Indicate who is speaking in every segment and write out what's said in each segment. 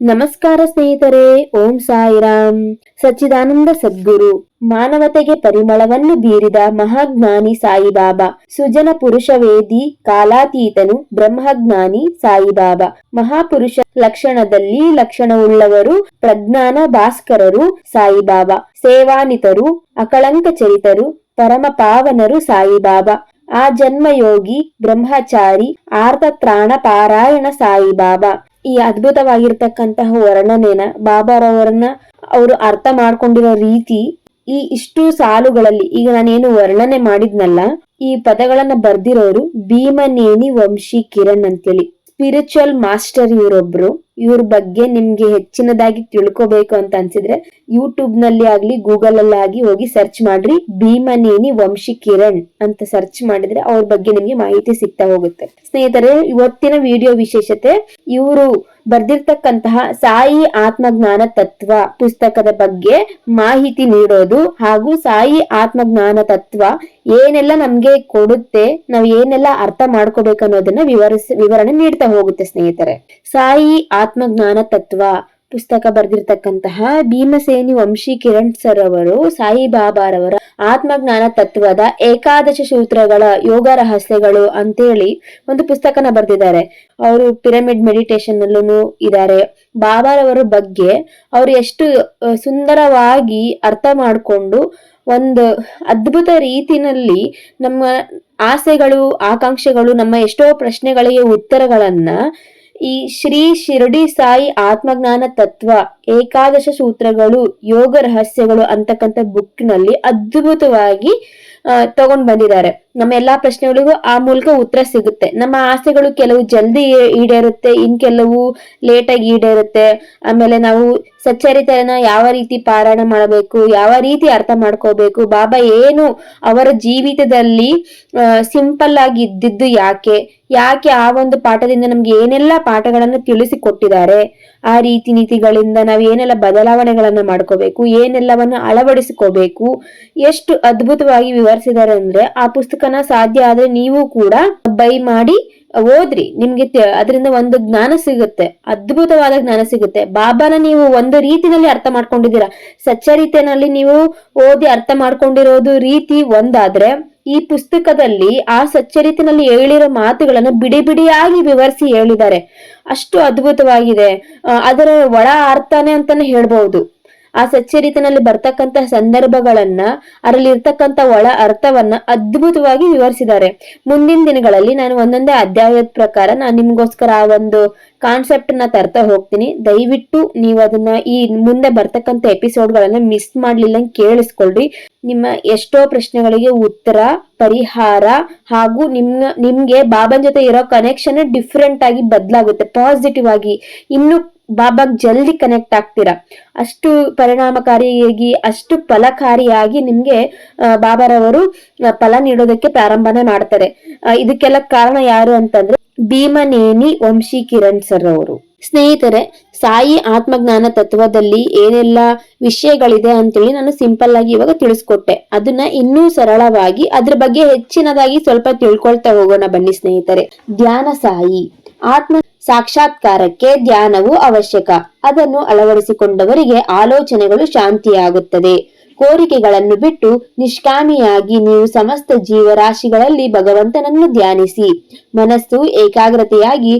Speaker 1: ನಮಸ್ಕಾರ ಸ್ನೇಹಿತರೆ, ಓಂ ಸಾಯಿರಾಮ್. ಸಚ್ಚಿದಾನಂದ ಸದ್ಗುರು, ಮಾನವತೆಗೆ ಪರಿಮಳವನ್ನು ಬೀರಿದ ಮಹಾಜ್ಞಾನಿ ಸಾಯಿಬಾಬಾ, ಸುಜನ ಪುರುಷ ವೇದಿ ಕಾಲಾತೀತನು ಬ್ರಹ್ಮಜ್ಞಾನಿ ಸಾಯಿಬಾಬಾ. ಮಹಾಪುರುಷ ಲಕ್ಷಣದಲ್ಲಿ ಲಕ್ಷಣವುಳ್ಳವರು, ಪ್ರಜ್ಞಾನ ಭಾಸ್ಕರರು ಸಾಯಿಬಾಬಾ. ಸೇವಾನಿತರು, ಅಕಳಂಕ ಚರಿತರು, ಪರಮ ಪಾವನರು ಸಾಯಿಬಾಬಾ. ಆ ಜನ್ಮಯೋಗಿ ಬ್ರಹ್ಮಚಾರಿ, ಆರ್ತತ್ರಾಣ ಪಾರಾಯಣ ಸಾಯಿಬಾಬಾ. ಈ ಅದ್ಭುತವಾಗಿರ್ತಕ್ಕಂತಹ ವರ್ಣನೆನ ಬಾಬಾರವರನ್ನ ಅವರು ಅರ್ಥ ಮಾಡ್ಕೊಂಡಿರೋ ರೀತಿ ಇಷ್ಟು ಸಾಲುಗಳಲ್ಲಿ ಈಗ ನಾನೇನು ವರ್ಣನೆ ಮಾಡಿದ್ನಲ್ಲ, ಈ ಪದಗಳನ್ನ ಬರ್ದಿರೋರು ಭೀಮನೇನಿ ವಂಶಿ ಕಿರಣ್ ಅಂತೇಳಿ ಸ್ಪಿರಿಚುವಲ್ ಮಾಸ್ಟರ್ ಇವರೊಬ್ರು. ಇವ್ರ ಬಗ್ಗೆ ನಿಮ್ಗೆ ಹೆಚ್ಚಿನದಾಗಿ ತಿಳ್ಕೊಬೇಕು ಅಂತ ಅನ್ಸಿದ್ರೆ ಯೂಟ್ಯೂಬ್ ನಲ್ಲಿ ಆಗ್ಲಿ ಗೂಗಲ್ ಅಲ್ಲಿ ಆಗಿ ಹೋಗಿ ಸರ್ಚ್ ಮಾಡ್ರಿ, ಭೀಮನೇನಿ ವಂಶಿ ಕಿರಣ್ ಅಂತ ಸರ್ಚ್ ಮಾಡಿದ್ರೆ ಅವ್ರ ಬಗ್ಗೆ ನಿಮ್ಗೆ ಮಾಹಿತಿ ಸಿಗ್ತಾ ಹೋಗುತ್ತೆ. ಸ್ನೇಹಿತರೆ, ಇವತ್ತಿನ ವಿಡಿಯೋ ವಿಶೇಷತೆ ಇವರು ಬರ್ದಿರ್ತಕ್ಕಂತಹ ಸಾಯಿ ಆತ್ಮಜ್ಞಾನ ತತ್ವ ಪುಸ್ತಕದ ಬಗ್ಗೆ ಮಾಹಿತಿ ನೀಡೋದು, ಹಾಗೂ ಸಾಯಿ ಆತ್ಮಜ್ಞಾನ ತತ್ವ ಏನೆಲ್ಲ ನಮ್ಗೆ ಕೊಡುತ್ತೆ, ನಾವ್ ಏನೆಲ್ಲ ಅರ್ಥ ಮಾಡ್ಕೋಬೇಕು ಅನ್ನೋದನ್ನ ವಿವರಣೆ ನೀಡ್ತಾ ಹೋಗುತ್ತೆ. ಸ್ನೇಹಿತರೆ, ಸಾಯಿ ಆತ್ಮಜ್ಞಾನ ತತ್ವ ಪುಸ್ತಕ ಬರ್ದಿರ್ತಕ್ಕಂತಹ ಭೀಮಸೇನಿ ವಂಶಿ ಕಿರಣ್ ಸರ್ ಅವರು ಸಾಯಿಬಾಬಾರವರ ಆತ್ಮಜ್ಞಾನ ತತ್ವದ ಏಕಾದಶ ಸೂತ್ರಗಳ ಯೋಗ ರಹಸ್ಯಗಳು ಅಂತೇಳಿ ಒಂದು ಪುಸ್ತಕನ ಬರ್ದಿದ್ದಾರೆ. ಅವರು ಪಿರಮಿಡ್ ಮೆಡಿಟೇಷನ್ ನಲ್ಲೂ ಇದ್ದಾರೆ. ಬಾಬಾರವರ ಬಗ್ಗೆ ಅವರು ಎಷ್ಟು ಸುಂದರವಾಗಿ ಅರ್ಥ ಮಾಡಿಕೊಂಡು ಒಂದು ಅದ್ಭುತ ರೀತಿನಲ್ಲಿ ನಮ್ಮ ಆಸೆಗಳು ಆಕಾಂಕ್ಷೆಗಳು, ನಮ್ಮ ಎಷ್ಟೋ ಪ್ರಶ್ನೆಗಳಿಗೆ ಉತ್ತರಗಳನ್ನ ಈ ಶ್ರೀ ಶಿರಡಿ ಸಾಯಿ ಆತ್ಮಜ್ಞಾನ ತತ್ವ ಏಕಾದಶ ಸೂತ್ರಗಳು ಯೋಗ ರಹಸ್ಯಗಳು ಅಂತಕ್ಕಂಥ ಬುಕ್ ನಲ್ಲಿ ಅದ್ಭುತವಾಗಿ ತಗೊಂಡ್ ಬಂದಿದ್ದಾರೆ. ನಮ್ಮ ಎಲ್ಲಾ ಪ್ರಶ್ನೆಗಳಿಗೂ ಆ ಮೂಲಕ ಉತ್ತರ ಸಿಗುತ್ತೆ. ನಮ್ಮ ಆಸೆಗಳು ಕೆಲವು ಜಲ್ದಿ ಈಡೇರುತ್ತೆ, ಇನ್ ಕೆಲವು ಲೇಟ್ ಆಗಿ ಈಡೇರುತ್ತೆ. ಆಮೇಲೆ ನಾವು ಸಚ್ಚರಿತೆಯನ್ನ ಯಾವ ರೀತಿ ಪಾರಾಯಣ ಮಾಡಬೇಕು, ಯಾವ ರೀತಿ ಅರ್ಥ ಮಾಡ್ಕೋಬೇಕು, ಬಾಬಾ ಏನು ಅವರ ಜೀವಿತದಲ್ಲಿ ಸಿಂಪಲ್ ಆಗಿ ಇದ್ದಿದ್ದು ಯಾಕೆ ಆ ಒಂದು ಪಾಠದಿಂದ ನಮ್ಗೆ ಏನೆಲ್ಲ ಪಾಠಗಳನ್ನ ತಿಳಿಸಿ ಕೊಟ್ಟಿದ್ದಾರೆ, ಆ ರೀತಿ ನೀತಿಗಳಿಂದ ನಾವ್ ಏನೆಲ್ಲ ಬದಲಾವಣೆಗಳನ್ನ ಮಾಡ್ಕೋಬೇಕು, ಏನೆಲ್ಲವನ್ನ ಅಳವಡಿಸಿಕೋಬೇಕು, ಎಷ್ಟು ಅದ್ಭುತವಾಗಿ ವಿವರಿಸಿದ್ದಾರೆ ಅಂದ್ರೆ ಆ ಪುಸ್ತಕನ ಸಾಧ್ಯ ಆದ್ರೆ ನೀವು ಕೂಡ ಬೈ ಮಾಡಿ ಓದ್ರಿ. ನಿಮ್ಗೆ ಅದರಿಂದ ಒಂದು ಜ್ಞಾನ ಸಿಗುತ್ತೆ, ಅದ್ಭುತವಾದ ಜ್ಞಾನ ಸಿಗುತ್ತೆ. ಬಾಬಾನ ನೀವು ಒಂದು ರೀತಿನಲ್ಲಿ ಅರ್ಥ ಮಾಡ್ಕೊಂಡಿದ್ದೀರಾ, ಸಚ್ಚರಿತೆನಲ್ಲಿ ನೀವು ಓದಿ ಅರ್ಥ ಮಾಡ್ಕೊಂಡಿರೋದು ರೀತಿ ಒಂದಾದ್ರೆ, ಈ ಪುಸ್ತಕದಲ್ಲಿ ಆ ಸಚ್ಚರಿತಿನಲ್ಲಿ ಹೇಳಿರೋ ಮಾತುಗಳನ್ನು ಬಿಡಿ ಬಿಡಿಯಾಗಿ ವಿವರಿಸಿ ಹೇಳಿದ್ದಾರೆ. ಅಷ್ಟು ಅದ್ಭುತವಾಗಿದೆ. ಅದರ ಒಳ ಅರ್ಥನೇ ಅಂತಾನೆ ಹೇಳ್ಬಹುದು. ಆ ಸಚ್ಚರಿತಿನಲ್ಲಿ ಬರ್ತಕ್ಕಂತ ಸಂದರ್ಭಗಳನ್ನ, ಅದರಲ್ಲಿ ಇರ್ತಕ್ಕಂತ ಒಳ ಅರ್ಥವನ್ನ ಅದ್ಭುತವಾಗಿ ವಿವರಿಸಿದ್ದಾರೆ. ಮುಂದಿನ ದಿನಗಳಲ್ಲಿ ನಾನು ಒಂದೊಂದೇ ಅಧ್ಯಾಯದ ಪ್ರಕಾರ ನಾನು ನಿಮ್ಗೋಸ್ಕರ ಆ ಒಂದು ಕಾನ್ಸೆಪ್ಟ್ ನ ತರ್ತಾ ಹೋಗ್ತೀನಿ. ದಯವಿಟ್ಟು ನೀವು ಅದನ್ನ ಈ ಮುಂದೆ ಬರ್ತಕ್ಕಂತ ಎಪಿಸೋಡ್ಗಳನ್ನ ಮಿಸ್ ಮಾಡ್ಲಿಲ್ಲ ಕೇಳಿಸ್ಕೊಳ್ರಿ. ನಿಮ್ಮ ಎಷ್ಟೋ ಪ್ರಶ್ನೆಗಳಿಗೆ ಉತ್ತರ, ಪರಿಹಾರ ಹಾಗೂ ನಿಮ್ಗೆ ಬಾಬನ್ ಜೊತೆ ಇರೋ ಕನೆಕ್ಷನ್ ಡಿಫ್ರೆಂಟ್ ಆಗಿ ಬದಲಾಗುತ್ತೆ. ಪಾಸಿಟಿವ್ ಆಗಿ ಇನ್ನು ಬಾಬಾಗ್ ಜಲ್ದಿ ಕನೆಕ್ಟ್ ಆಗ್ತೀರಾ. ಅಷ್ಟು ಪರಿಣಾಮಕಾರಿಯಾಗಿ, ಅಷ್ಟು ಫಲಕಾರಿಯಾಗಿ ನಿಮ್ಗೆ ಬಾಬಾರವರು ಫಲ ನೀಡೋದಕ್ಕೆ ಪ್ರಾರಂಭನೆ ಮಾಡ್ತಾರೆ. ಇದಕ್ಕೆಲ್ಲ ಕಾರಣ ಯಾರು ಅಂತಂದ್ರೆ ಭೀಮನೇನಿ ವಂಶಿ ಕಿರಣ್ ಸರ್ ಅವರು. ಸ್ನೇಹಿತರೆ, ಸಾಯಿ ಆತ್ಮಜ್ಞಾನ ತತ್ವದಲ್ಲಿ ಏನೆಲ್ಲ ವಿಷಯಗಳಿದೆ ಅಂತೇಳಿ ನಾನು ಸಿಂಪಲ್ ಆಗಿ ಇವಾಗ ತಿಳಿಸ್ಕೊಟ್ಟೆ. ಅದನ್ನ ಇನ್ನೂ ಸರಳವಾಗಿ ಅದ್ರ ಬಗ್ಗೆ ಹೆಚ್ಚಿನದಾಗಿ ಸ್ವಲ್ಪ ತಿಳ್ಕೊಳ್ತಾ ಹೋಗೋಣ ಬನ್ನಿ ಸ್ನೇಹಿತರೆ. ಧ್ಯಾನ ಸಾಯಿ ಆತ್ಮ ಸಾಕ್ಷಾತ್ಕಾರಕ್ಕೆ ಧ್ಯಾನವು ಅವಶ್ಯಕ. ಅದನ್ನು ಅಳವಡಿಸಿಕೊಂಡವರಿಗೆ ಆಲೋಚನೆಗಳು ಶಾಂತಿಯಾಗುತ್ತದೆ. ಕೋರಿಕೆಗಳನ್ನು ಬಿಟ್ಟು ನಿಷ್ಕಾಮಿಯಾಗಿ ನೀವು ಸಮಸ್ತ ಜೀವರಾಶಿಗಳಲ್ಲಿ ಭಗವಂತನನ್ನು ಧ್ಯಾನಿಸಿ. ಮನಸ್ಸು ಏಕಾಗ್ರತೆಯಾಗಿ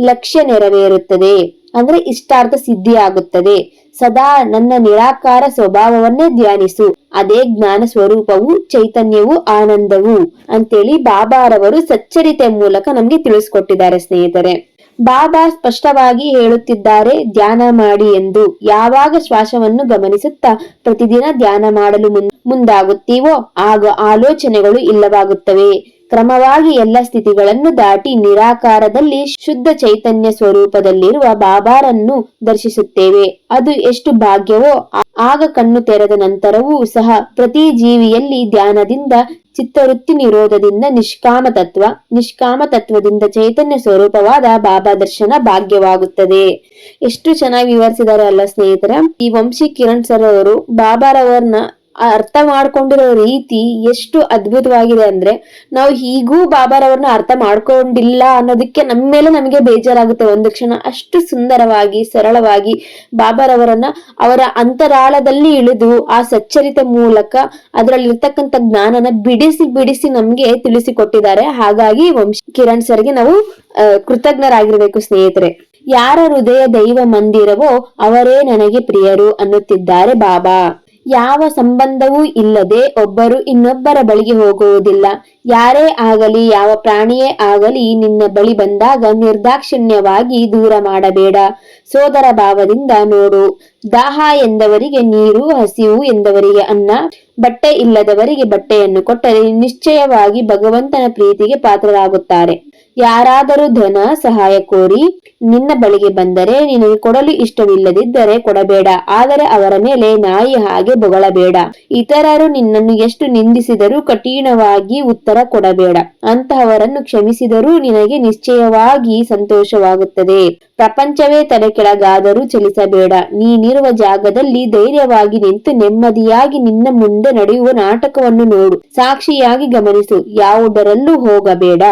Speaker 1: ಲಕ್ಷ್ಯ ನೆರವೇರುತ್ತದೆ, ಅಂದ್ರೆ ಇಷ್ಟಾರ್ಥ ಸಿದ್ಧಿಯಾಗುತ್ತದೆ. ಸದಾ ನನ್ನ ನಿರಾಕಾರ ಸ್ವಭಾವವನ್ನೇ ಧ್ಯಾನಿಸು, ಅದೇ ಜ್ಞಾನ ಸ್ವರೂಪವು, ಚೈತನ್ಯವು, ಆನಂದವು ಅಂತೇಳಿ ಬಾಬಾರವರು ಸಚ್ಚರಿತೆ ಮೂಲಕ ನಮ್ಗೆ ತಿಳಿಸ್ಕೊಟ್ಟಿದ್ದಾರೆ. ಸ್ನೇಹಿತರೆ, ಬಾಬಾ ಸ್ಪಷ್ಟವಾಗಿ ಹೇಳುತ್ತಿದ್ದಾರೆ ಧ್ಯಾನ ಮಾಡಿ ಎಂದು. ಯಾವಾಗ ಶ್ವಾಸವನ್ನು ಗಮನಿಸುತ್ತಾ ಪ್ರತಿದಿನ ಧ್ಯಾನ ಮಾಡಲು ಮುಂದಾಗುತ್ತೀವೋ ಆಗ ಆಲೋಚನೆಗಳು ಇಲ್ಲವಾಗುತ್ತವೆ. ಕ್ರಮವಾಗಿ ಎಲ್ಲ ಸ್ಥಿತಿಗಳನ್ನು ದಾಟಿ ನಿರಾಕಾರದಲ್ಲಿ ಶುದ್ಧ ಚೈತನ್ಯ ಸ್ವರೂಪದಲ್ಲಿರುವ ಬಾಬಾರನ್ನು ದರ್ಶಿಸುತ್ತೇವೆ. ಅದು ಎಷ್ಟು ಭಾಗ್ಯವೋ. ಆಗ ಕಣ್ಣು ತೆರೆದ ನಂತರವೂ ಸಹ ಪ್ರತಿ ಜೀವಿಯಲ್ಲಿ ಧ್ಯಾನದಿಂದ, ಚಿತ್ತವೃತ್ತಿ ನಿರೋಧದಿಂದ ನಿಷ್ಕಾಮ ತತ್ವದಿಂದ ಚೈತನ್ಯ ಸ್ವರೂಪವಾದ ಬಾಬಾ ದರ್ಶನ ಭಾಗ್ಯವಾಗುತ್ತದೆ. ಎಷ್ಟು ಚೆನ್ನಾಗಿ ವಿವರಿಸಿದ್ದಾರೆ ಅಲ್ಲ ಸ್ನೇಹಿತರ. ಈ ವಂಶಿ ಕಿರಣ್ ಸರ್ ಅವರು ಬಾಬಾರವರನ್ನ ಅರ್ಥ ಮಾಡ್ಕೊಂಡಿರೋ ರೀತಿ ಎಷ್ಟು ಅದ್ಭುತವಾಗಿದೆ ಅಂದ್ರೆ ನಾವು ಹೀಗೂ ಬಾಬಾರವ್ರನ್ನ ಅರ್ಥ ಮಾಡ್ಕೊಂಡಿಲ್ಲ ಅನ್ನೋದಕ್ಕೆ ನಮ್ಮ ಮೇಲೆ ನಮಗೆ ಬೇಜಾರಾಗುತ್ತೆ ಒಂದು ಕ್ಷಣ. ಅಷ್ಟು ಸುಂದರವಾಗಿ ಸರಳವಾಗಿ ಬಾಬಾರವರನ್ನ ಅವರ ಅಂತರಾಳದಲ್ಲಿ ಇಳಿದು ಆ ಸಚ್ಚರಿತ ಮೂಲಕ ಅದರಲ್ಲಿರ್ತಕ್ಕಂಥ ಜ್ಞಾನನ ಬಿಡಿಸಿ ಬಿಡಿಸಿ ನಮ್ಗೆ ತಿಳಿಸಿಕೊಟ್ಟಿದ್ದಾರೆ. ಹಾಗಾಗಿ ಕಿರಣ್ ಸರ್ಗೆ ನಾವು ಕೃತಜ್ಞರಾಗಿರ್ಬೇಕು ಸ್ನೇಹಿತರೆ. ಯಾರ ಹೃದಯ ದೈವ ಮಂದಿರವೋ ಅವರೇ ನನಗೆ ಪ್ರಿಯರು ಅನ್ನುತ್ತಿದ್ದಾರೆ ಬಾಬಾ. ಯಾವ ಸಂಬಂಧವೂ ಇಲ್ಲದೆ ಒಬ್ಬರು ಇನ್ನೊಬ್ಬರ ಬಳಿಗೆ ಹೋಗುವುದಿಲ್ಲ. ಯಾರೇ ಆಗಲಿ ಯಾವ ಪ್ರಾಣಿಯೇ ಆಗಲಿ ನಿನ್ನ ಬಳಿ ಬಂದಾಗ ನಿರ್ದಾಕ್ಷಿಣ್ಯವಾಗಿ ದೂರ ಮಾಡಬೇಡ. ಸೋದರ ಭಾವದಿಂದ ನೋಡು. ದಾಹ ಎಂದವರಿಗೆ ನೀರು, ಹಸಿವು ಎಂದವರಿಗೆ ಅನ್ನ, ಬಟ್ಟೆ ಇಲ್ಲದವರಿಗೆ ಬಟ್ಟೆಯನ್ನು ಕೊಟ್ಟರೆ ನಿಶ್ಚಯವಾಗಿ ಭಗವಂತನ ಪ್ರೀತಿಗೆ ಪಾತ್ರರಾಗುತ್ತಾರೆ. ಯಾರಾದರೂ ಧನ ಸಹಾಯ ಕೋರಿ ನಿನ್ನ ಬಳಿಗೆ ಬಂದರೆ ನಿನಗೆ ಕೊಡಲು ಇಷ್ಟವಿಲ್ಲದಿದ್ದರೆ ಕೊಡಬೇಡ. ಆದರೆ ಅವರ ಮೇಲೆ ನಾಯಿ ಹಾಗೆ ಬೊಗಳಬೇಡ. ಇತರರು ನಿನ್ನನ್ನು ಎಷ್ಟು ನಿಂದಿಸಿದರೂ ಕಠಿಣವಾಗಿ ಉತ್ತರ ಕೊಡಬೇಡ. ಅಂತಹವರನ್ನು ಕ್ಷಮಿಸಿದರೂ ನಿನಗೆ ನಿಶ್ಚಯವಾಗಿ ಸಂತೋಷವಾಗುತ್ತದೆ. ಪ್ರಪಂಚವೇ ತಲೆ ಕೆಳಗಾದರೂ ಚಲಿಸಬೇಡ. ನೀನಿರುವ ಜಾಗದಲ್ಲಿ ಧೈರ್ಯವಾಗಿ ನಿಂತು ನೆಮ್ಮದಿಯಾಗಿ ನಿನ್ನ ಮುಂದೆ ನಡೆಯುವ ನಾಟಕವನ್ನು ನೋಡು. ಸಾಕ್ಷಿಯಾಗಿ ಗಮನಿಸು. ಯಾವುದರಲ್ಲೂ ಹೋಗಬೇಡ.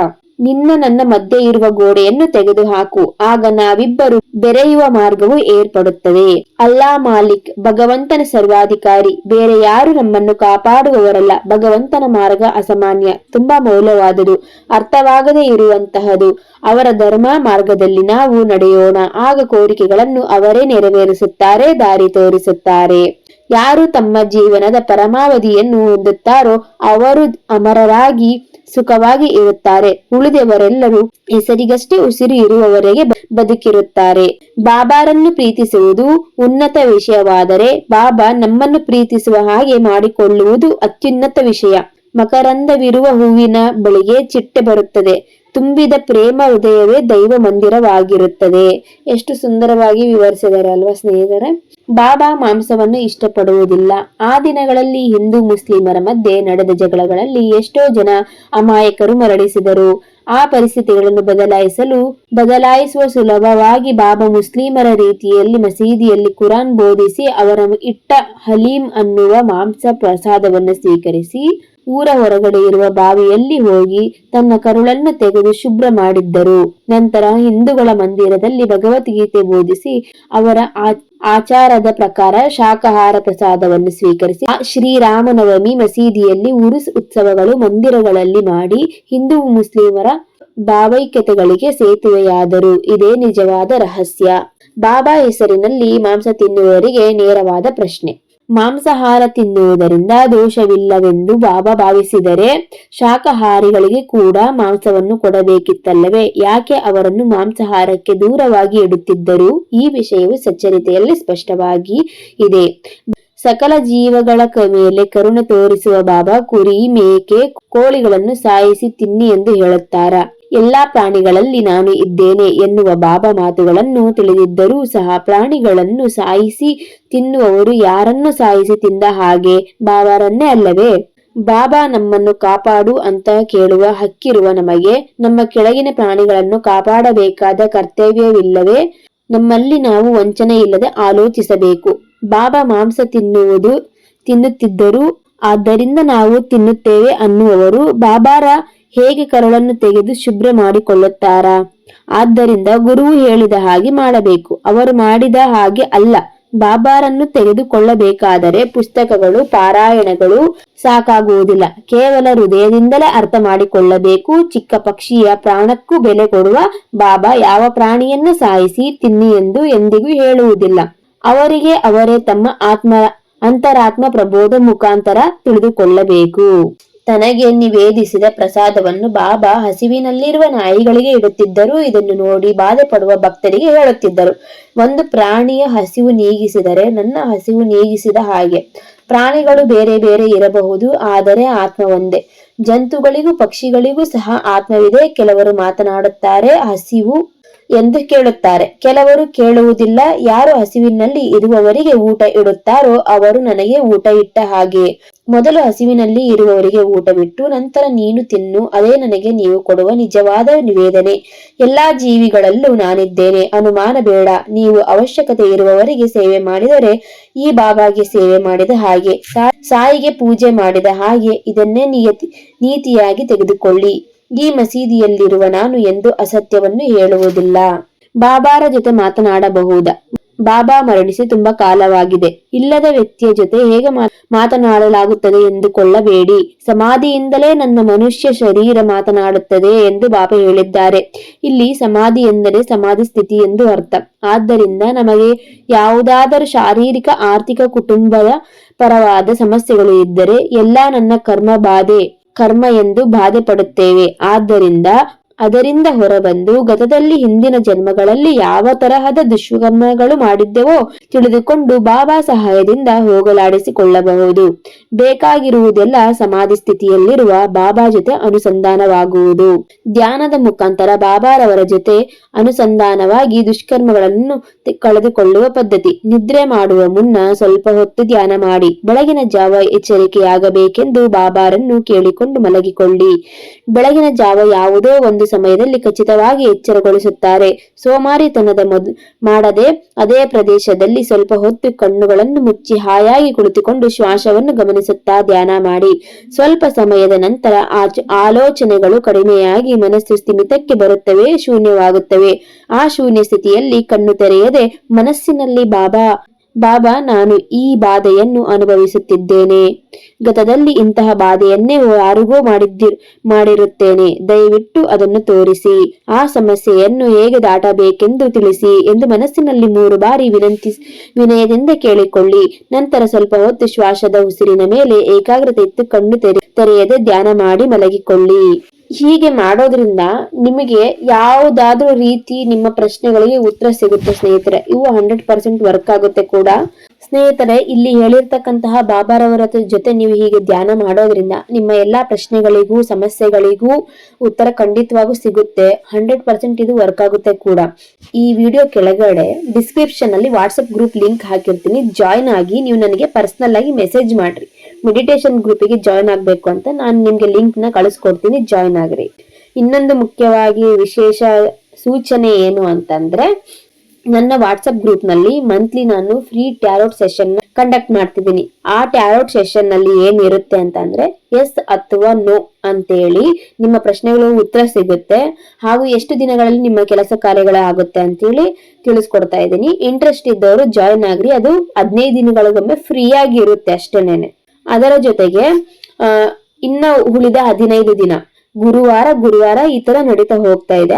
Speaker 1: ನನ್ನ ಮಧ್ಯೆ ಇರುವ ಗೋಡೆಯನ್ನು ತೆಗೆದುಹಾಕು. ಆಗ ನಾವಿಬ್ಬರು ಬೆರೆಯುವ ಮಾರ್ಗವು ಏರ್ಪಡುತ್ತದೆ. ಅಲ್ಲಾ ಮಾಲಿಕ್, ಭಗವಂತನ ಸರ್ವಾಧಿಕಾರಿ. ಬೇರೆ ಯಾರು ನಮ್ಮನ್ನು ಕಾಪಾಡುವವರಲ್ಲ. ಭಗವಂತನ ಮಾರ್ಗ ಅಸಾಮಾನ್ಯ, ತುಂಬಾ ಮೌಲ್ಯವಾದುದು, ಅರ್ಥವಾಗದೇ ಇರುವಂತಹದು. ಅವರ ಧರ್ಮ ಮಾರ್ಗದಲ್ಲಿ ನಾವು ನಡೆಯೋಣ. ಆಗ ಕೋರಿಕೆಗಳನ್ನು ಅವರೇ ನೆರವೇರಿಸುತ್ತಾರೆ, ದಾರಿ ತೋರಿಸುತ್ತಾರೆ. ಯಾರು ತಮ್ಮ ಜೀವನದ ಪರಮಾವಧಿಯನ್ನು ಹೊಂದುತ್ತಾರೋ ಅವರು ಅಮರರಾಗಿ ಸುಖವಾಗಿ ಇರುತ್ತಾರೆ. ಉಳಿದವರೆಲ್ಲರೂ ಹೆಸರಿಗಷ್ಟೇ ಉಸಿರು ಇರುವವರೆಗೆ ಬದುಕಿರುತ್ತಾರೆ. ಬಾಬಾರನ್ನು ಪ್ರೀತಿಸುವುದು ಉನ್ನತ ವಿಷಯವಾದರೆ ಬಾಬಾ ನಮ್ಮನ್ನು ಪ್ರೀತಿಸುವ ಹಾಗೆ ಮಾಡಿಕೊಳ್ಳುವುದು ಅತ್ಯುನ್ನತ ವಿಷಯ. ಮಕರಂದವಿರುವ ಹೂವಿನ ಬಳಿಗೆ ಚಿಟ್ಟೆ ಬರುತ್ತದೆ. ತುಂಬಿದ ಪ್ರೇಮ ಹೃದಯವೇ ದೈವ ಮಂದಿರವಾಗಿರುತ್ತದೆ. ಎಷ್ಟು ಸುಂದರವಾಗಿ ವಿವರಿಸಿದ್ದಾರೆ ಅಲ್ವಾ ಸ್ನೇಹಿತರೆ. ಬಾಬಾ ಮಾಂಸವನ್ನು ಇಷ್ಟಪಡುವುದಿಲ್ಲ. ಆ ದಿನಗಳಲ್ಲಿ ಹಿಂದೂ ಮುಸ್ಲಿಮರ ಮಧ್ಯೆ ನಡೆದ ಜಗಳಗಳಲ್ಲಿ ಎಷ್ಟೋ ಜನ ಅಮಾಯಕರು ಮರಣಿಸಿದರು. ಆ ಪರಿಸ್ಥಿತಿಗಳನ್ನು ಬದಲಾಯಿಸುವ ಸುಲಭವಾಗಿ ಬಾಬಾ ಮುಸ್ಲಿಮರ ರೀತಿಯಲ್ಲಿ ಮಸೀದಿಯಲ್ಲಿ ಕುರಾನ್ ಬೋಧಿಸಿ ಅವರ ಇಟ್ಟ ಹಲೀಂ ಅನ್ನುವ ಮಾಂಸ ಪ್ರಸಾದವನ್ನು ಸ್ವೀಕರಿಸಿ ಊರ ಹೊರಗಡೆ ಇರುವ ಬಾವಿಯಲ್ಲಿ ಹೋಗಿ ತನ್ನ ಕರುಳನ್ನು ತೆಗೆದು ಶುಭ್ರ ಮಾಡಿದ್ದರು. ನಂತರ ಹಿಂದೂಗಳ ಮಂದಿರದಲ್ಲಿ ಭಗವದ್ಗೀತೆ ಬೋಧಿಸಿ ಅವರ ಆಚಾರದ ಪ್ರಕಾರ ಶಾಕಾಹಾರ ಪ್ರಸಾದವನ್ನು ಸ್ವೀಕರಿಸಿ ಶ್ರೀರಾಮನವಮಿ ಮಸೀದಿಯಲ್ಲಿ ಉರುಸ್ ಉತ್ಸವಗಳು ಮಂದಿರಗಳಲ್ಲಿ ಮಾಡಿ ಹಿಂದೂ ಮುಸ್ಲಿಮರ ಭಾವೈಕ್ಯತೆಗಳಿಗೆ ಸೇತುವೆಯಾದರು. ಇದೇ ನಿಜವಾದ ರಹಸ್ಯ. ಬಾಬಾ ಹೆಸರಿನಲ್ಲಿ ಮಾಂಸ ತಿನ್ನುವವರಿಗೆ ನೇರವಾದ ಪ್ರಶ್ನೆ. ಮಾಂಸಾಹಾರ ತಿನ್ನುವುದರಿಂದ ದೋಷವಿಲ್ಲವೆಂದು ಬಾಬಾ ಭಾವಿಸಿದರೆ ಶಾಕಾಹಾರಿಗಳಿಗೆ ಕೂಡ ಮಾಂಸವನ್ನು ಕೊಡಬೇಕಿತ್ತಲ್ಲವೇ? ಯಾಕೆ ಅವರನ್ನು ಮಾಂಸಾಹಾರಕ್ಕೆ ದೂರವಾಗಿ ಇಡುತ್ತಿದ್ದರು? ಈ ವಿಷಯವು ಸಚ್ಚರಿತೆಯಲ್ಲಿ ಸ್ಪಷ್ಟವಾಗಿ ಇದೆ. ಸಕಲ ಜೀವಗಳ ಮೇಲೆ ಕರುಣೆ ತೋರಿಸುವ ಬಾಬಾ ಕುರಿ, ಮೇಕೆ, ಕೋಳಿಗಳನ್ನು ಸಾಯಿಸಿ ತಿನ್ನಿ ಎಂದು ಹೇಳುತ್ತಾರ. ಎಲ್ಲಾ ಪ್ರಾಣಿಗಳಲ್ಲಿ ನಾನು ಇದ್ದೇನೆ ಎನ್ನುವ ಬಾಬಾ ಮಾತುಗಳನ್ನು ತಿಳಿದಿದ್ದರೂ ಸಹ ಪ್ರಾಣಿಗಳನ್ನು ಸಾಯಿಸಿ ತಿನ್ನುವವರು ಯಾರನ್ನು ಸಾಯಿಸಿ ತಿಂದ ಹಾಗೆ? ಬಾಬಾರನ್ನೇ ಅಲ್ಲವೇ? ಬಾಬಾ ನಮ್ಮನ್ನು ಕಾಪಾಡು ಅಂತ ಕೇಳುವ ಹಕ್ಕಿರುವ ನಮಗೆ ನಮ್ಮ ಕೆಳಗಿನ ಪ್ರಾಣಿಗಳನ್ನು ಕಾಪಾಡಬೇಕಾದ ಕರ್ತವ್ಯವಿಲ್ಲವೇ? ನಮ್ಮಲ್ಲಿ ನಾವು ವಂಚನೆ ಇಲ್ಲದೆ ಆಲೋಚಿಸಬೇಕು. ಬಾಬಾ ಮಾಂಸ ತಿನ್ನುತ್ತಿದ್ದರು, ಆದ್ದರಿಂದ ನಾವು ತಿನ್ನುತ್ತೇವೆ ಅನ್ನುವವರು ಬಾಬಾರ ಹೇಗೆ ಕರುಳನ್ನು ತೆಗೆದು ಶುಭ್ರ ಮಾಡಿಕೊಳ್ಳುತ್ತಾರಾ? ಆದ್ದರಿಂದ ಗುರುವು ಹೇಳಿದ ಹಾಗೆ ಮಾಡಬೇಕು, ಅವರು ಮಾಡಿದ ಹಾಗೆ ಅಲ್ಲ. ಬಾಬಾರನ್ನು ತೆಗೆದುಕೊಳ್ಳಬೇಕಾದರೆ ಪುಸ್ತಕಗಳು, ಪಾರಾಯಣಗಳು ಸಾಕಾಗುವುದಿಲ್ಲ. ಕೇವಲ ಹೃದಯದಿಂದಲೇ ಅರ್ಥ ಮಾಡಿಕೊಳ್ಳಬೇಕು. ಚಿಕ್ಕ ಪಕ್ಷಿಯ ಪ್ರಾಣಕ್ಕೂ ಬೆಲೆ ಕೊಡುವ ಬಾಬಾ ಯಾವ ಪ್ರಾಣಿಯನ್ನು ಸಾಯಿಸಿ ತಿನ್ನಿ ಎಂದು ಎಂದಿಗೂ ಹೇಳುವುದಿಲ್ಲ. ಅವರಿಗೆ ಅವರೇ ತಮ್ಮ ಅಂತರಾತ್ಮ ಪ್ರಬೋಧ ಮುಖಾಂತರ ತಿಳಿದುಕೊಳ್ಳಬೇಕು. ತನಗೆ ನಿವೇದಿಸಿದ ಪ್ರಸಾದವನ್ನು ಬಾಬಾ ಹಸಿವಿನಲ್ಲಿರುವ ನಾಯಿಗಳಿಗೆ ಇಡುತ್ತಿದ್ದರು. ಇದನ್ನು ನೋಡಿ ಬಾಧೆ ಪಡುವ ಭಕ್ತರಿಗೆ ಹೇಳುತ್ತಿದ್ದರು, ಒಂದು ಪ್ರಾಣಿಯ ಹಸಿವು ನೀಗಿಸಿದರೆ ನನ್ನ ಹಸಿವು ನೀಗಿಸಿದ ಹಾಗೆ. ಪ್ರಾಣಿಗಳು ಬೇರೆ ಬೇರೆ ಇರಬಹುದು, ಆದರೆ ಆತ್ಮ ಒಂದೇ. ಜಂತುಗಳಿಗೂ ಪಕ್ಷಿಗಳಿಗೂ ಸಹ ಆತ್ಮವಿದೆ. ಕೆಲವರು ಮಾತನಾಡುತ್ತಾರೆ, ಹಸಿವು ಎಂದು ಕೇಳುತ್ತಾರೆ. ಕೆಲವರು ಕೇಳುವುದಿಲ್ಲ. ಯಾರು ಹಸಿವಿನಲ್ಲಿ ಇರುವವರಿಗೆ ಊಟ ಇಡುತ್ತಾರೋ ಅವರು ನನಗೆ ಊಟ ಇಟ್ಟ ಹಾಗೆ. ಮೊದಲು ಹಸಿವಿನಲ್ಲಿ ಇರುವವರಿಗೆ ಊಟವಿಟ್ಟು ನಂತರ ನೀನು ತಿನ್ನು, ಅದೇ ನನಗೆ ನೀವು ಕೊಡುವ ನಿಜವಾದ ನಿವೇದನೆ. ಎಲ್ಲಾ ಜೀವಿಗಳಲ್ಲೂ ನಾನಿದ್ದೇನೆ, ಅನುಮಾನ ಬೇಡ. ನೀವು ಅವಶ್ಯಕತೆ ಇರುವವರಿಗೆ ಸೇವೆ ಮಾಡಿದರೆ ಈ ಬಾಬಾಗೆ ಸೇವೆ ಮಾಡಿದ ಹಾಗೆ, ಸಾಯಿಗೆ ಪೂಜೆ ಮಾಡಿದ ಹಾಗೆ. ಇದನ್ನೇ ನೀತಿಯಾಗಿ ತೆಗೆದುಕೊಳ್ಳಿ. ಈ ಮಸೀದಿಯಲ್ಲಿರುವ ನಾನು ಎಂದು ಅಸತ್ಯವನ್ನು ಹೇಳುವುದಿಲ್ಲ. ಬಾಬಾರ ಜೊತೆ ಮಾತನಾಡಬಹುದಾ? ಬಾಬಾ ಮರಣಿಸಿ ತುಂಬಾ ಕಾಲವಾಗಿದೆ. ಇಲ್ಲದ ವ್ಯಕ್ತಿಯ ಜೊತೆ ಹೇಗೆ ಮಾತನಾಡಲಾಗುತ್ತದೆ ಎಂದುಕೊಳ್ಳಬೇಡಿ. ಸಮಾಧಿಯಿಂದಲೇ ನನ್ನ ಮನುಷ್ಯ ಶರೀರ ಮಾತನಾಡುತ್ತದೆ ಎಂದು ಬಾಬಾ ಹೇಳಿದ್ದಾರೆ. ಇಲ್ಲಿ ಸಮಾಧಿ ಎಂದರೆ ಸಮಾಧಿ ಸ್ಥಿತಿ ಎಂದು ಅರ್ಥ. ಆದ್ದರಿಂದ ನಮಗೆ ಯಾವುದಾದರೂ ಶಾರೀರಿಕ, ಆರ್ಥಿಕ, ಕುಟುಂಬದ ಪರವಾದ ಸಮಸ್ಯೆಗಳು ಇದ್ದರೆ ಎಲ್ಲ ನನ್ನ ಕರ್ಮ ಎಂದು ಬಾಧೆ ಪಡುತ್ತೇವೆ. ಆದ್ದರಿಂದ ಅದರಿಂದ ಹೊರಬಂದು ಗತದಲ್ಲಿ ಹಿಂದಿನ ಜನ್ಮಗಳಲ್ಲಿ ಯಾವ ತರಹದ ದುಷ್ಕರ್ಮಗಳು ಮಾಡಿದ್ದೆವೋ ತಿಳಿದುಕೊಂಡು ಬಾಬಾ ಸಹಾಯದಿಂದ ಹೋಗಲಾಡಿಸಿಕೊಳ್ಳಬಹುದು. ಬೇಕಾಗಿರುವುದೆಲ್ಲ ಸಮಾಧಿ ಸ್ಥಿತಿಯಲ್ಲಿರುವ ಬಾಬಾ ಜೊತೆ ಅನುಸಂಧಾನವಾಗುವುದು. ಧ್ಯಾನದ ಮುಖಾಂತರ ಬಾಬಾರವರ ಜೊತೆ ಅನುಸಂಧಾನವಾಗಿ ದುಷ್ಕರ್ಮಗಳನ್ನು ಕಳೆದುಕೊಳ್ಳುವ ಪದ್ಧತಿ. ನಿದ್ರೆ ಮಾಡುವ ಮುನ್ನ ಸ್ವಲ್ಪ ಹೊತ್ತು ಧ್ಯಾನ ಮಾಡಿ. ಬೆಳಗಿನ ಜಾವ ಎಚ್ಚರಿಕೆಯಾಗಬೇಕೆಂದು ಬಾಬಾರನ್ನು ಕೇಳಿಕೊಂಡು ಮಲಗಿಕೊಳ್ಳಿ. ಬೆಳಗಿನ ಜಾವ ಯಾವುದೋ ಒಂದು ಸಮಯದಲ್ಲಿ ಖಚಿತವಾಗಿ ಎಚ್ಚರಗೊಳಿಸುತ್ತಾರೆ. ಸೋಮಾರಿತನದ ಮಾಡದೆ ಅದೇ ಪ್ರದೇಶದಲ್ಲಿ ಸ್ವಲ್ಪ ಹೊತ್ತು ಕಣ್ಣುಗಳನ್ನು ಮುಚ್ಚಿ ಹಾಯಾಗಿ ಕುಳಿತುಕೊಂಡು ಶ್ವಾಸವನ್ನು ಗಮನಿಸುತ್ತಾ ಧ್ಯಾನ ಮಾಡಿ. ಸ್ವಲ್ಪ ಸಮಯದ ನಂತರ ಆಲೋಚನೆಗಳು ಕಡಿಮೆಯಾಗಿ ಮನಸ್ಸು ಸ್ಥಿಮಿತಕ್ಕೆ ಬರುತ್ತವೆ, ಶೂನ್ಯವಾಗುತ್ತವೆ. ಆ ಶೂನ್ಯ ಸ್ಥಿತಿಯಲ್ಲಿ ಕಣ್ಣು ತೆರೆಯದೆ ಮನಸ್ಸಿನಲ್ಲಿ ಬಾಬಾ ನಾನು ಈ ಬಾಧೆಯನ್ನು ಅನುಭವಿಸುತ್ತಿದ್ದೇನೆ. ಗತದಲ್ಲಿ ಇಂತಹ ಬಾಧೆಯನ್ನೇ ಯಾರಿಗೋ ಮಾಡಿರುತ್ತೇನೆ. ದಯವಿಟ್ಟು ಅದನ್ನು ತೋರಿಸಿ. ಆ ಸಮಸ್ಯೆಯನ್ನು ಹೇಗೆ ದಾಟಬೇಕೆಂದು ತಿಳಿಸಿ ಎಂದು ಮನಸ್ಸಿನಲ್ಲಿ 3 ಬಾರಿ ವಿನಯದಿಂದ ಕೇಳಿಕೊಳ್ಳಿ. ನಂತರ ಸ್ವಲ್ಪ ಹೊತ್ತು ಶ್ವಾಸದ ಉಸಿರಿನ ಮೇಲೆ ಏಕಾಗ್ರತೆ ಇತ್ತು ಕಣ್ಣು ತೆರೆಯದೆ ಧ್ಯಾನ ಮಾಡಿ ಮಲಗಿಕೊಳ್ಳಿ. ಹೀಗೆ ಮಾಡೋದ್ರಿಂದ ನಿಮಗೆ ಯಾವುದಾದ್ರೂ ರೀತಿ ನಿಮ್ಮ ಪ್ರಶ್ನೆಗಳಿಗೆ ಉತ್ತರ ಸಿಗುತ್ತೆ ಸ್ನೇಹಿತರೆ. ಇವು 100% ವರ್ಕ್ ಆಗುತ್ತೆ ಕೂಡ ಸ್ನೇಹಿತರೆ. ಇಲ್ಲಿ ಹೇಳಿರ್ತಕ್ಕಂತಹ ಬಾಬಾರವರ ಜೊತೆ ನೀವು ಹೀಗೆ ಧ್ಯಾನ ಮಾಡೋದ್ರಿಂದ ನಿಮ್ಮ ಎಲ್ಲಾ ಪ್ರಶ್ನೆಗಳಿಗೂ ಸಮಸ್ಯೆಗಳಿಗೂ ಉತ್ತರ ಖಂಡಿತವಾಗೂ ಸಿಗುತ್ತೆ. 100% ಇದು ವರ್ಕ್ ಆಗುತ್ತೆ ಕೂಡ. ಈ ವಿಡಿಯೋ ಕೆಳಗಡೆ ಡಿಸ್ಕ್ರಿಪ್ಷನ್ ಅಲ್ಲಿ ವಾಟ್ಸ್ಆಪ್ ಗ್ರೂಪ್ ಲಿಂಕ್ ಹಾಕಿರ್ತೀನಿ. ಜಾಯ್ನ್ ಆಗಿ ನೀವು ನನಗೆ ಪರ್ಸನಲ್ ಆಗಿ ಮೆಸೇಜ್ ಮಾಡ್ರಿ. ಮೆಡಿಟೇಷನ್ ಗ್ರೂಪಿಗೆ ಜಾಯ್ನ್ ಆಗ್ಬೇಕು ಅಂತ ನಾನು ನಿಮ್ಗೆ ಲಿಂಕ್ ನ ಕಳಿಸ್ಕೊಡ್ತೀನಿ, ಜಾಯ್ನ್ ಆಗ್ರಿ. ಇನ್ನೊಂದು ಮುಖ್ಯವಾಗಿ ವಿಶೇಷ ಸೂಚನೆ ಏನು ಅಂತಂದ್ರೆ, ನನ್ನ ವಾಟ್ಸ್ಆಪ್ ಗ್ರೂಪ್ ನಲ್ಲಿ ಮಂತ್ಲಿ ನಾನು ಫ್ರೀ ಟ್ಯಾರೋಟ್ ಸೆಷನ್ ಕಂಡಕ್ಟ್ ಮಾಡ್ತಿದ್ದೀನಿ. ಆ ಟ್ಯಾರೋಟ್ ಸೆಷನ್ ನಲ್ಲಿ ಏನಿರುತ್ತೆ ಅಂತಂದ್ರೆ ಎಸ್ ಅಥವಾ ನೋ ಅಂತೇಳಿ ನಿಮ್ಮ ಪ್ರಶ್ನೆಗಳು ಉತ್ತರ ಸಿಗುತ್ತೆ. ಹಾಗೂ ಎಷ್ಟು ದಿನಗಳಲ್ಲಿ ನಿಮ್ಮ ಕೆಲಸ ಕಾರ್ಯಗಳಾಗುತ್ತೆ ಅಂತೇಳಿ ತಿಳಿಸ್ಕೊಡ್ತಾ ಇದ್ದೀನಿ. ಇಂಟ್ರೆಸ್ಟ್ ಇದ್ದವರು ಜಾಯ್ನ್ ಆಗ್ರಿ. ಅದು 15 ದಿನಗಳಿಗೊಮ್ಮೆ ಫ್ರೀ ಆಗಿ ಇರುತ್ತೆ ಅಷ್ಟೇನೆ. ಅದರ ಜೊತೆಗೆ ಇನ್ನ ಉಳಿದ 15 ದಿನ ಗುರುವಾರ ಈ ತರ ನಡೀತಾ ಹೋಗ್ತಾ ಇದೆ.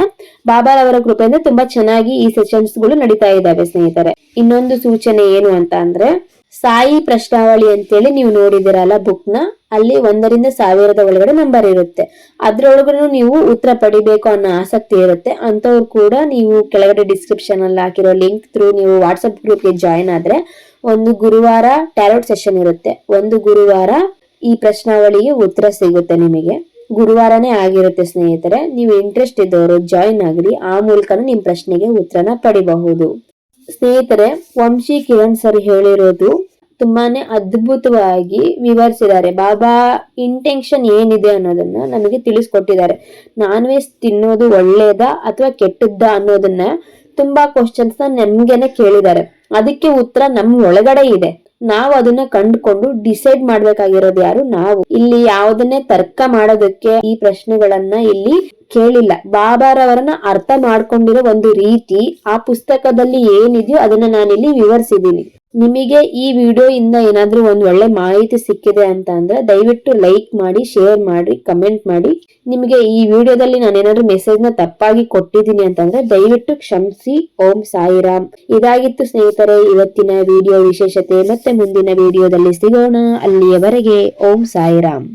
Speaker 1: ಬಾಬಾರವರ ಕೃಪೆಯಿಂದ ತುಂಬಾ ಚೆನ್ನಾಗಿ ಈ ಸೆಷನ್ಸ್ ಗಳು ನಡೀತಾ ಇದ್ದಾವೆ ಸ್ನೇಹಿತರೆ. ಇನ್ನೊಂದು ಸೂಚನೆ ಏನು ಅಂತ ಅಂದ್ರೆ, ಸಾಯಿ ಪ್ರಶ್ನಾವಳಿ ಅಂತೇಳಿ ನೀವು ನೋಡಿದಿರಲ್ಲ ಬುಕ್ ನ, ಅಲ್ಲಿ 1 ರಿಂದ 1000 ಒಳಗಡೆ ನಂಬರ್ ಇರುತ್ತೆ. ಅದ್ರೊಳಗೂ ನೀವು ಉತ್ತರ ಪಡಿಬೇಕು ಅನ್ನೋ ಆಸಕ್ತಿ ಇರುತ್ತೆ ಅಂತವ್ರು ಕೂಡ ನೀವು ಕೆಳಗಡೆ ಡಿಸ್ಕ್ರಿಪ್ಷನ್ ಅಲ್ಲಿ ಹಾಕಿರೋ ಲಿಂಕ್ ಥ್ರೂ ನೀವು ವಾಟ್ಸ್ಆಪ್ ಗ್ರೂಪ್ಗೆ ಜಾಯ್ನ್ ಆದ್ರೆ ಒಂದು ಗುರುವಾರ ಟ್ಯಾರೋಟ್ ಸೆಷನ್ ಇರುತ್ತೆ, ಒಂದು ಗುರುವಾರ ಈ ಪ್ರಶ್ನಾವಳಿಗೆ ಉತ್ತರ ಸಿಗುತ್ತೆ. ನಿಮಗೆ ಗುರುವಾರನೇ ಆಗಿರುತ್ತೆ ಸ್ನೇಹಿತರೆ. ನೀವು ಇಂಟ್ರೆಸ್ಟ್ ಇದ್ದವರು ಜಾಯ್ನ್ ಆಗ್ರಿ. ಆ ಮೂಲಕ ನಿಮ್ ಪ್ರಶ್ನೆಗೆ ಉತ್ತರನ ಪಡಿಬಹುದು ಸ್ನೇಹಿತರೆ. ವಂಶಿ ಕಿರಣ್ ಸರ್ ಹೇಳಿರೋದು ತುಂಬಾನೇ ಅದ್ಭುತವಾಗಿ ವಿವರಿಸಿದ್ದಾರೆ. ಬಾಬಾ ಇಂಟೆನ್ಷನ್ ಏನಿದೆ ಅನ್ನೋದನ್ನ ನಮಗೆ ತಿಳಿಸ್ಕೊಟ್ಟಿದ್ದಾರೆ. ನಾನ್ ವೆಜ್ ತಿನ್ನೋದು ಒಳ್ಳೇದಾ ಅಥವಾ ಕೆಟ್ಟದ್ದಾ ಅನ್ನೋದನ್ನ ತುಂಬಾ ಕ್ವಶನ್ಸ್ ನಮ್ಗೆನೆ ಕೇಳಿದ್ದಾರೆ. ಅದಕ್ಕೆ ಉತ್ತರ ನಮ್ ಒಳಗಡೆ ಇದೆ. ನಾವು ಅದನ್ನ ಕಂಡುಕೊಂಡು ಡಿಸೈಡ್ ಮಾಡ್ಬೇಕಾಗಿರೋದು ಯಾರು? ನಾವು. ಇಲ್ಲಿ ಯಾವುದನ್ನೇ ತರ್ಕ ಮಾಡೋದಕ್ಕೆ ಈ ಪ್ರಶ್ನೆಗಳನ್ನ ಇಲ್ಲಿ ಕೇಳಿಲ್ಲ. ಬಾಬಾರವರನ್ನ ಅರ್ಥ ಮಾಡ್ಕೊಂಡಿರೋ ಒಂದು ರೀತಿ ಆ ಪುಸ್ತಕದಲ್ಲಿ ಏನಿದೆಯೋ ಅದನ್ನ ನಾನಿಲ್ಲಿ ವಿವರಿಸಿದ್ದೀನಿ. ನಿಮಗೆ ಈ ವಿಡಿಯೋ ಇಂದ ಏನಾದ್ರೂ ಒಂದ್ ಒಳ್ಳೆ ಮಾಹಿತಿ ಸಿಕ್ಕಿದೆ ಅಂತ ಅಂದ್ರೆ ದಯವಿಟ್ಟು ಲೈಕ್ ಮಾಡಿ, ಶೇರ್ ಮಾಡಿ, ಕಮೆಂಟ್ ಮಾಡಿ. ನಿಮಗೆ ಈ ವಿಡಿಯೋದಲ್ಲಿ ನಾನು ಏನಾದ್ರೂ ಮೆಸೇಜ್ ನ ತಪ್ಪಾಗಿ ಕೊಟ್ಟಿದ್ದೀನಿ ಅಂತಂದ್ರೆ ದಯವಿಟ್ಟು ಕ್ಷಮಿಸಿ. ಓಂ ಸಾಯಿರಾಮ್. ಇದಾಗಿತ್ತು ಸ್ನೇಹಿತರೆ ಇವತ್ತಿನ ವಿಡಿಯೋ ವಿಶೇಷತೆ. ಮತ್ತೆ ಮುಂದಿನ ವಿಡಿಯೋದಲ್ಲಿ ಸಿಗೋಣ. ಅಲ್ಲಿಯವರೆಗೆ ಓಂ ಸಾಯಿರಾಮ್.